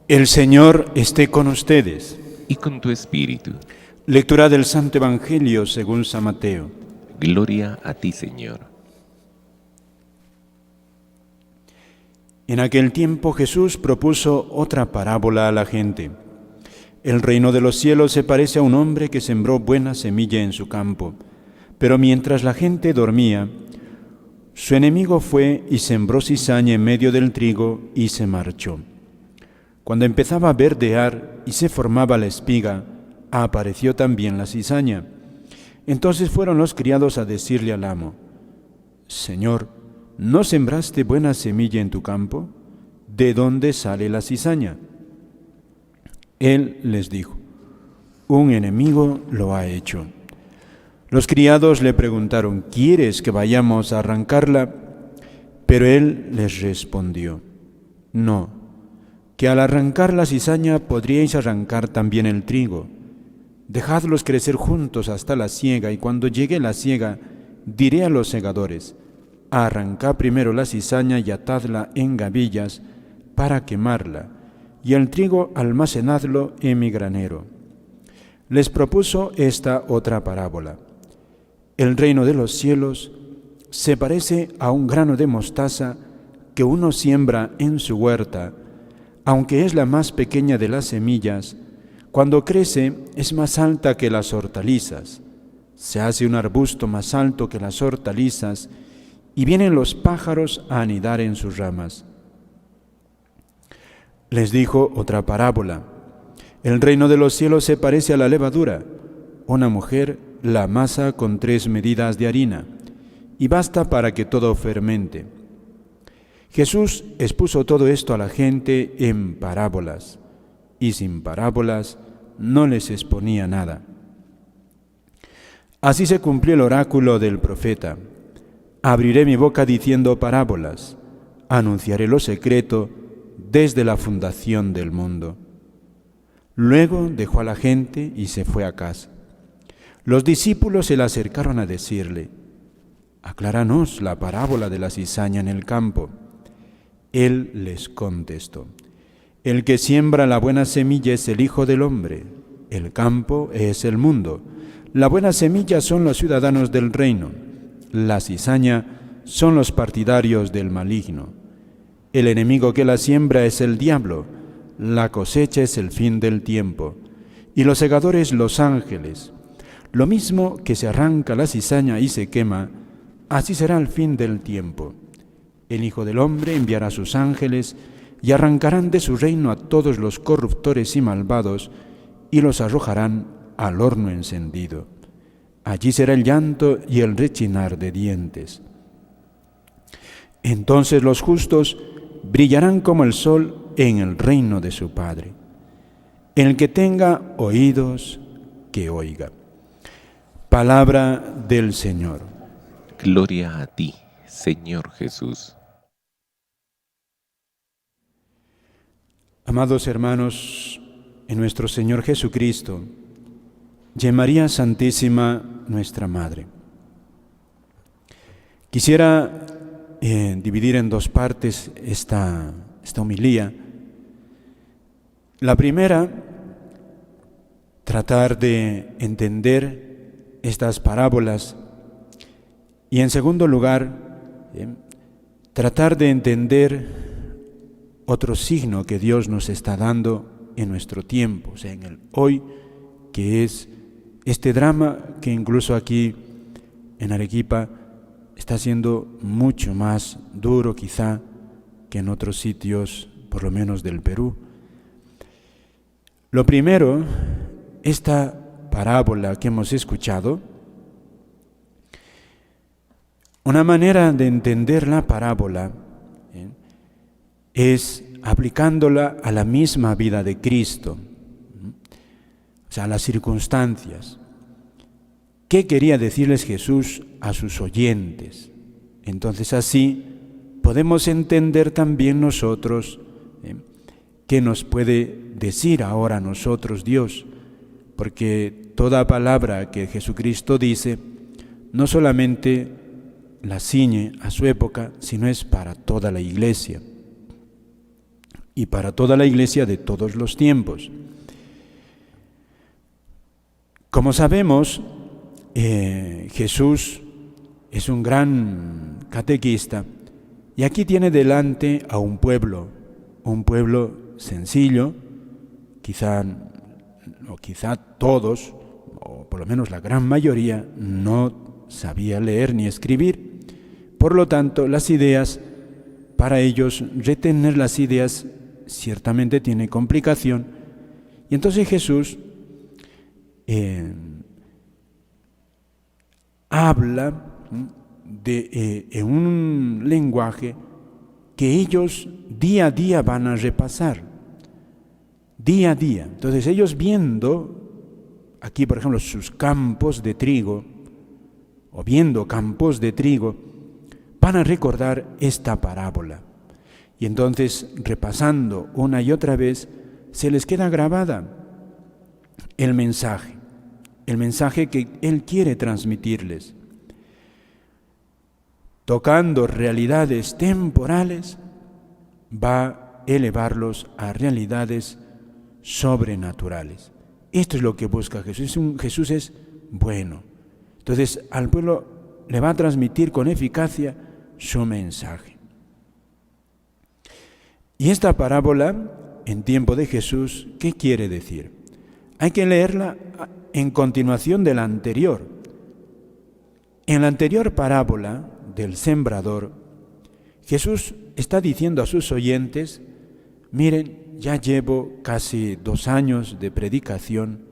El Señor esté con ustedes. Y con tu espíritu. Lectura del Santo Evangelio según San Mateo. Gloria a ti, Señor. En aquel tiempo Jesús propuso otra parábola a la gente. El reino de los cielos se parece a un hombre que sembró buena semilla en su campo, pero mientras la gente dormía, su enemigo fue y sembró cizaña en medio del trigo y se marchó. Cuando empezaba a verdear y se formaba la espiga, apareció también la cizaña. Entonces fueron los criados a decirle al amo: Señor, ¿no sembraste buena semilla en tu campo? ¿De dónde sale la cizaña? Él les dijo: un enemigo lo ha hecho. Los criados le preguntaron: ¿quieres que vayamos a arrancarla? Pero él les respondió: no, que al arrancar la cizaña podríais arrancar también el trigo. Dejadlos crecer juntos hasta la siega, y cuando llegue la siega, diré a los segadores: arrancad primero la cizaña y atadla en gavillas para quemarla, y el trigo almacenadlo en mi granero. Les propuso esta otra parábola. El reino de los cielos se parece a un grano de mostaza que uno siembra en su huerta. Aunque es la más pequeña de las semillas, cuando crece es más alta que las hortalizas. Se hace un arbusto más alto que las hortalizas y vienen los pájaros a anidar en sus ramas. Les dijo otra parábola. El reino de los cielos se parece a la levadura. Una mujer la amasa con 3 medidas de harina y basta para que todo fermente. Jesús expuso todo esto a la gente en parábolas, y sin parábolas no les exponía nada. Así se cumplió el oráculo del profeta: abriré mi boca diciendo parábolas, anunciaré lo secreto desde la fundación del mundo. Luego dejó a la gente y se fue a casa. Los discípulos se le acercaron a decirle: acláranos la parábola de la cizaña en el campo. Él les contestó: el que siembra la buena semilla es el Hijo del Hombre, el campo es el mundo, la buena semilla son los ciudadanos del reino, la cizaña son los partidarios del maligno. El enemigo que la siembra es el diablo, la cosecha es el fin del tiempo, y los segadores los ángeles. Lo mismo que se arranca la cizaña y se quema, así será el fin del tiempo. El Hijo del Hombre enviará a sus ángeles y arrancarán de su reino a todos los corruptores y malvados y los arrojarán al horno encendido. Allí será el llanto y el rechinar de dientes. Entonces los justos brillarán como el sol en el reino de su Padre. El que tenga oídos, que oiga. Palabra del Señor. Gloria a ti, Señor Jesús. Amados hermanos, en nuestro Señor Jesucristo, y en María Santísima, nuestra Madre. Quisiera dividir en 2 partes esta homilía. La primera, tratar de entender estas parábolas, y en segundo lugar, tratar de entender otro signo que Dios nos está dando en nuestro tiempo, o sea, en el hoy, que es este drama que incluso aquí en Arequipa está siendo mucho más duro quizá que en otros sitios, por lo menos del Perú. Lo primero, esta parábola que hemos escuchado, una manera de entender la parábola es aplicándola a la misma vida de Cristo, o sea, a las circunstancias. ¿Qué quería decirles Jesús a sus oyentes? Entonces así podemos entender también nosotros qué nos puede decir ahora a nosotros Dios, porque toda palabra que Jesucristo dice no solamente la ciñe a su época, sino es para toda la iglesia. y para toda la Iglesia de todos los tiempos. Como sabemos, Jesús es un gran catequista y aquí tiene delante a un pueblo sencillo, quizá todos, o por lo menos la gran mayoría, no sabía leer ni escribir. Por lo tanto, las ideas, para ellos, retener las ideas ciertamente tiene complicación. Y entonces Jesús habla en un lenguaje que ellos día a día van a repasar, día a día. Entonces ellos viendo aquí, por ejemplo, sus campos de trigo, o viendo campos de trigo, van a recordar esta parábola. Y entonces, repasando una y otra vez, se les queda grabada el mensaje que Él quiere transmitirles. Tocando realidades temporales, va a elevarlos a realidades sobrenaturales. Esto es lo que busca Jesús. Jesús es bueno. Entonces, al pueblo le va a transmitir con eficacia su mensaje. Y esta parábola, en tiempo de Jesús, ¿qué quiere decir? Hay que leerla en continuación de la anterior. En la anterior parábola del sembrador, Jesús está diciendo a sus oyentes: miren, ya llevo casi 2 años de predicación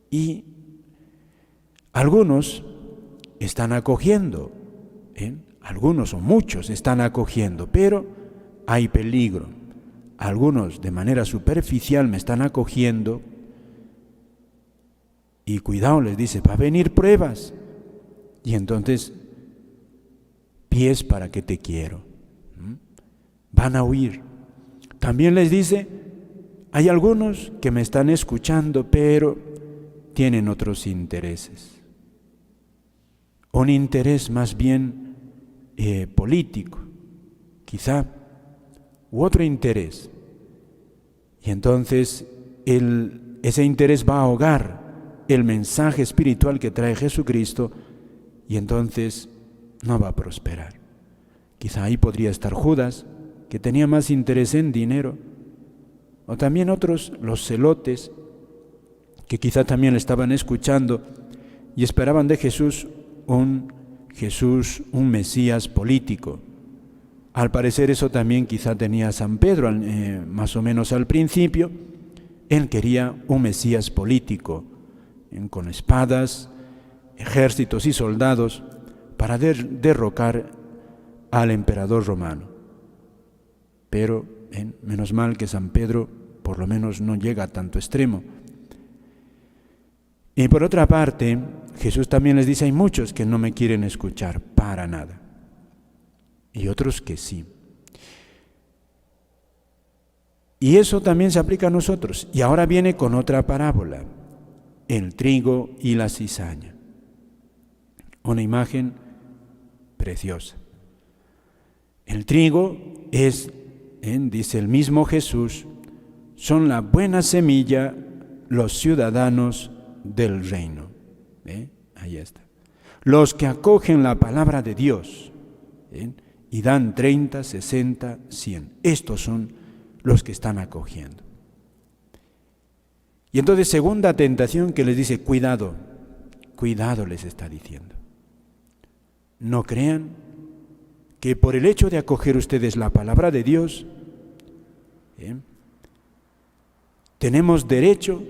y algunos están acogiendo, algunos o muchos están acogiendo, pero hay peligro. Algunos de manera superficial me están acogiendo y cuidado, les dice, va a venir pruebas y entonces pies para que te quiero. Van a huir. También les dice, hay algunos que me están escuchando, pero tienen otros intereses. Un interés más bien político, quizá, u otro interés. Y entonces ese interés va a ahogar el mensaje espiritual que trae Jesucristo y entonces no va a prosperar. Quizá ahí podría estar Judas, que tenía más interés en dinero, o también otros, los celotes, que quizá también le estaban escuchando y esperaban de Jesús un Mesías político. Al parecer eso también quizá tenía San Pedro, más o menos al principio. Él quería un Mesías político, con espadas, ejércitos y soldados, para derrocar al emperador romano. Pero menos mal que San Pedro por lo menos no llega a tanto extremo. Y por otra parte, Jesús también les dice, hay muchos que no me quieren escuchar para nada, y otros que sí. Y eso también se aplica a nosotros. Y ahora viene con otra parábola, el trigo y la cizaña. Una imagen preciosa. El trigo es, dice el mismo Jesús, son la buena semilla, los ciudadanos del reino. Ahí está. Los que acogen la palabra de Dios y dan 30, 60, 100. Estos son los que están acogiendo. Y entonces, segunda tentación que les dice, cuidado les está diciendo. No crean que por el hecho de acoger ustedes la palabra de Dios, tenemos derecho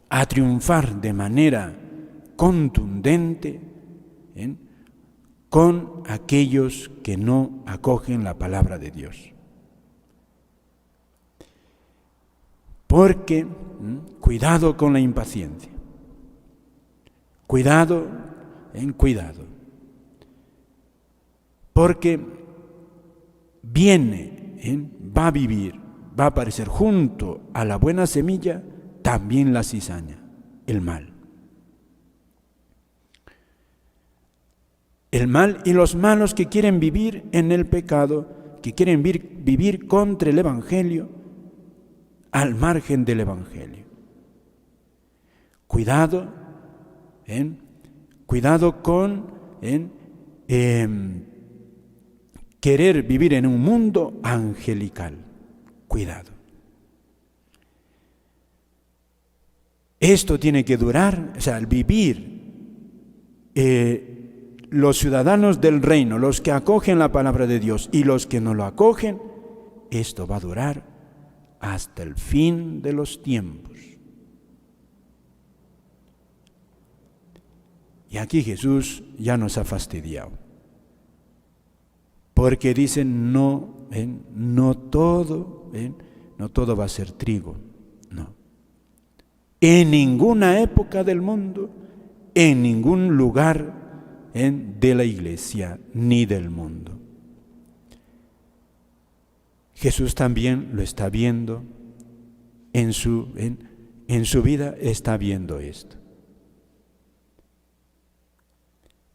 a triunfar de manera contundente con aquellos que no acogen la palabra de Dios. Porque, cuidado con la impaciencia. Cuidado. Porque va a vivir, va a aparecer junto a la buena semilla también la cizaña, el mal. El mal y los malos que quieren vivir en el pecado, que quieren vivir contra el Evangelio, al margen del Evangelio. Cuidado, cuidado con querer vivir en un mundo angelical. Cuidado. Esto tiene que durar, o sea, al vivir los ciudadanos del reino, los que acogen la palabra de Dios y los que no lo acogen, esto va a durar hasta el fin de los tiempos. Y aquí Jesús ya nos ha fastidiado, porque dicen no todo va a ser trigo, no. En ninguna época del mundo, en ningún lugar de la iglesia ni del mundo. Jesús también lo está viendo, en su vida está viendo esto.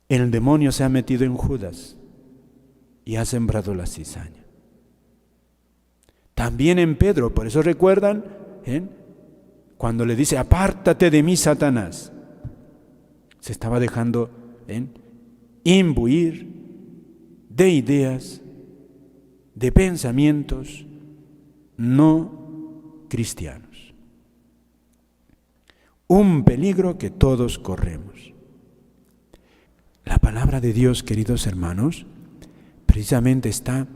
El demonio se ha metido en Judas y ha sembrado la cizaña. También en Pedro, por eso recuerdan, cuando le dice, apártate de mí, Satanás. Se estaba dejando imbuir de ideas, de pensamientos no cristianos. Un peligro que todos corremos. La palabra de Dios, queridos hermanos, precisamente está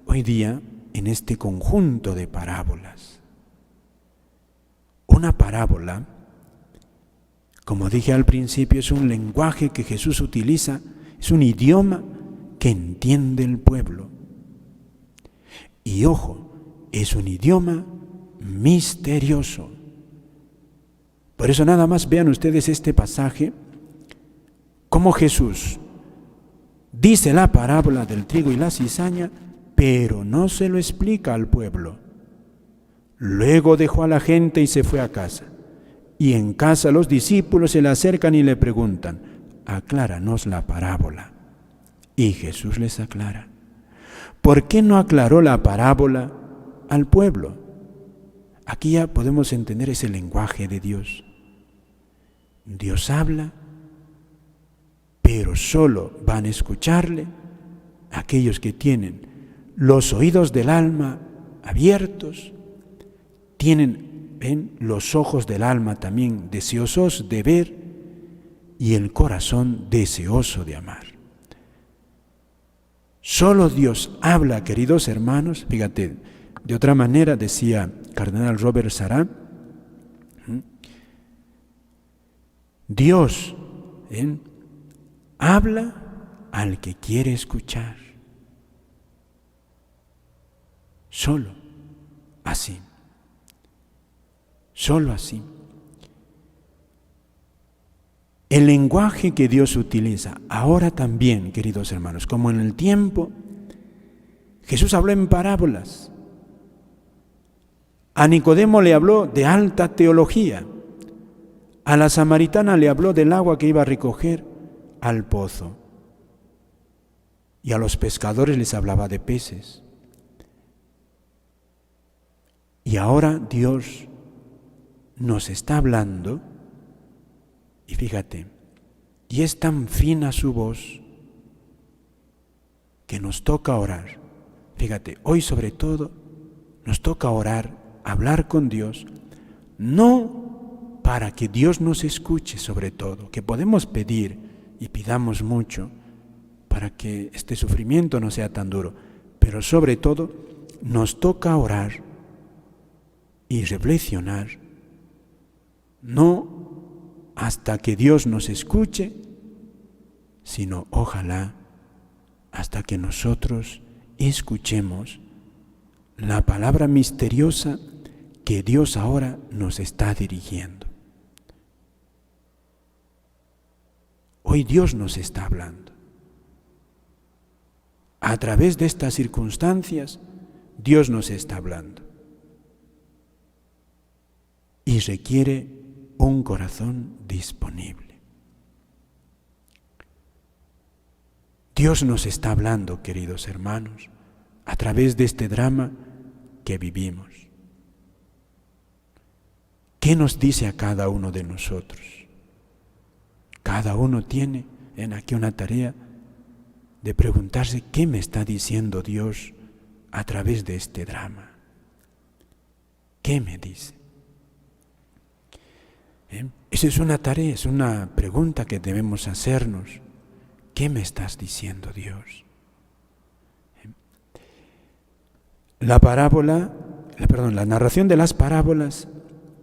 hoy día en este conjunto de parábolas. Una parábola, como dije al principio, es un lenguaje que Jesús utiliza, es un idioma que entiende el pueblo. Y ojo, es un idioma misterioso. Por eso nada más vean ustedes este pasaje, cómo Jesús dice la parábola del trigo y la cizaña, pero no se lo explica al pueblo. Luego dejó a la gente y se fue a casa. Y en casa los discípulos se le acercan y le preguntan, acláranos la parábola. Y Jesús les aclara. ¿Por qué no aclaró la parábola al pueblo? Aquí ya podemos entender ese lenguaje de Dios. Dios habla, pero solo van a escucharle aquellos que tienen los oídos del alma abiertos, tienen los ojos del alma también deseosos de ver y el corazón deseoso de amar. Solo Dios habla, queridos hermanos. Fíjate, de otra manera decía Cardenal Robert Sará, Dios habla al que quiere escuchar. Solo así. Solo así. El lenguaje que Dios utiliza ahora también, queridos hermanos, como en el tiempo, Jesús habló en parábolas. A Nicodemo le habló de alta teología. A la samaritana le habló del agua que iba a recoger al pozo. Y a los pescadores les hablaba de peces. Y ahora Dios nos está hablando, y fíjate, y es tan fina su voz que nos toca orar. Fíjate, hoy sobre todo nos toca orar, hablar con Dios, no para que Dios nos escuche sobre todo, que podemos pedir y pidamos mucho para que este sufrimiento no sea tan duro, pero sobre todo nos toca orar y reflexionar, no hasta que Dios nos escuche, sino ojalá hasta que nosotros escuchemos la palabra misteriosa que Dios ahora nos está dirigiendo. Hoy Dios nos está hablando. A través de estas circunstancias, Dios nos está hablando. Y requiere un corazón disponible. Dios nos está hablando, queridos hermanos, a través de este drama que vivimos. ¿Qué nos dice a cada uno de nosotros? Cada uno tiene aquí una tarea de preguntarse qué me está diciendo Dios a través de este drama. ¿Qué me dice? Esa es una tarea, es una pregunta que debemos hacernos. ¿Qué me estás diciendo, Dios? La narración de las parábolas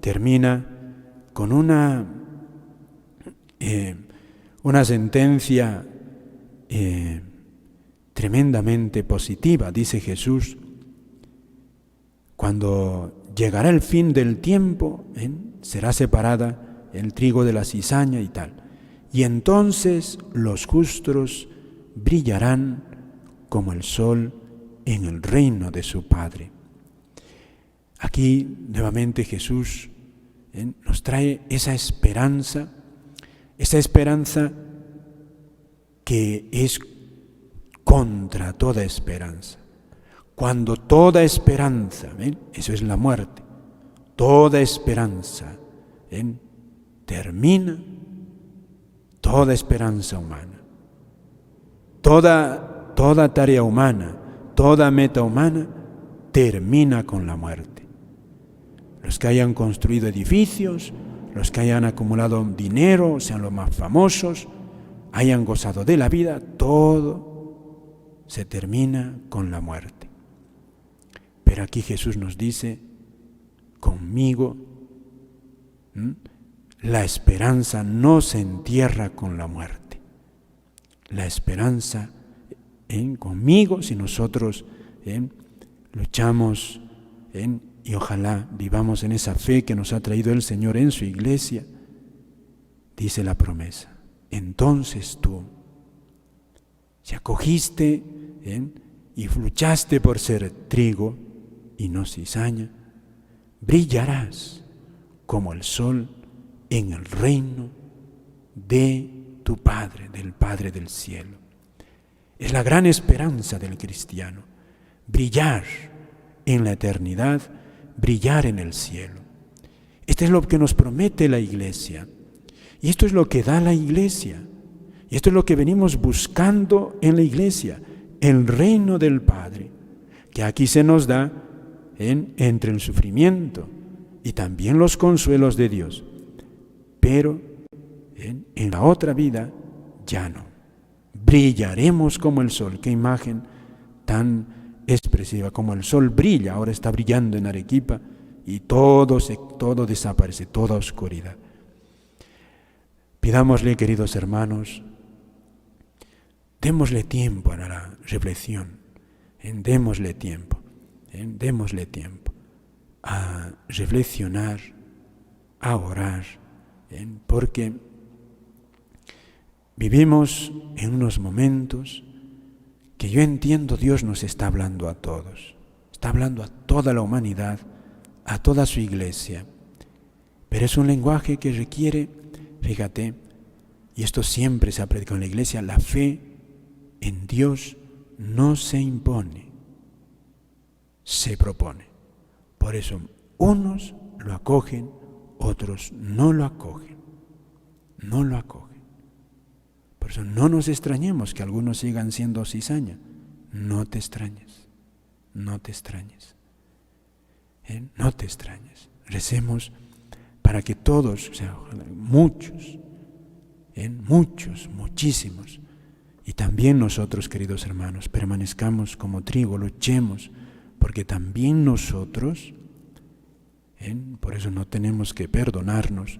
termina con una sentencia tremendamente positiva. Dice Jesús, cuando llegará el fin del tiempo, será separada el trigo de la cizaña y tal. Y entonces los justos brillarán como el sol en el reino de su Padre. Aquí nuevamente Jesús nos trae esa esperanza que es contra toda esperanza. Cuando toda esperanza, eso es la muerte, toda esperanza termina, toda esperanza humana, toda tarea humana, toda meta humana termina con la muerte. Los que hayan construido edificios, los que hayan acumulado dinero, sean los más famosos, hayan gozado de la vida, todo se termina con la muerte. Pero aquí Jesús nos dice, conmigo, la esperanza no se entierra con la muerte. La esperanza conmigo, si nosotros luchamos y ojalá vivamos en esa fe que nos ha traído el Señor en su iglesia, dice la promesa. Entonces tú, si acogiste y luchaste por ser trigo y no cizaña, brillarás como el sol en el reino de tu Padre, del Padre del cielo. Es la gran esperanza del cristiano, brillar en la eternidad, brillar en el cielo. Esto es lo que nos promete la iglesia. Y esto es lo que da la iglesia. Y esto es lo que venimos buscando en la iglesia, el reino del Padre, que aquí se nos da entre el sufrimiento y también los consuelos de Dios. Pero en la otra vida ya no. Brillaremos como el sol. Qué imagen tan expresiva, como el sol brilla, ahora está brillando en Arequipa y todo desaparece, toda oscuridad. Pidámosle, queridos hermanos, démosle tiempo a la reflexión, démosle tiempo a reflexionar, a orar, porque vivimos en unos momentos que yo entiendo Dios nos está hablando a todos, está hablando a toda la humanidad, a toda su iglesia, pero es un lenguaje que requiere, fíjate, y esto siempre se ha predicado en la iglesia, la fe en Dios no se impone, se propone. Por eso unos lo acogen, otros no lo acogen, no lo acogen. Por eso no nos extrañemos que algunos sigan siendo cizaña. No te extrañes, no te extrañes, no te extrañes. Recemos para que todos, muchos, muchísimos, y también nosotros, queridos hermanos, permanezcamos como trigo, luchemos, porque también nosotros, por eso no tenemos que perdonarnos,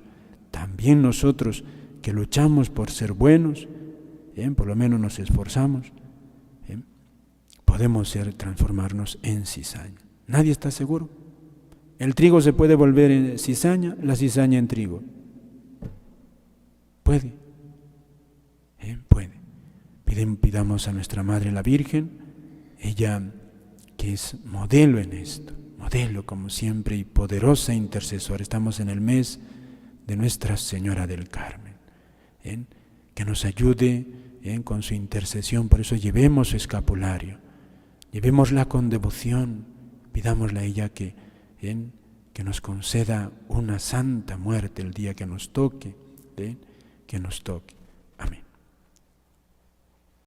también nosotros que luchamos por ser buenos, por lo menos nos esforzamos, podemos transformarnos en cizaña. Nadie está seguro. El trigo se puede volver en cizaña, la cizaña en trigo. Puede. Puede. Pidamos a nuestra Madre la Virgen, ella que es modelo en esto, modelo como siempre y poderosa intercesora. Estamos en el mes de Nuestra Señora del Carmen, que nos ayude con su intercesión. Por eso llevemos su escapulario, llevémosla con devoción, pidámosle a ella que nos conceda una santa muerte el día que nos toque, que nos toque.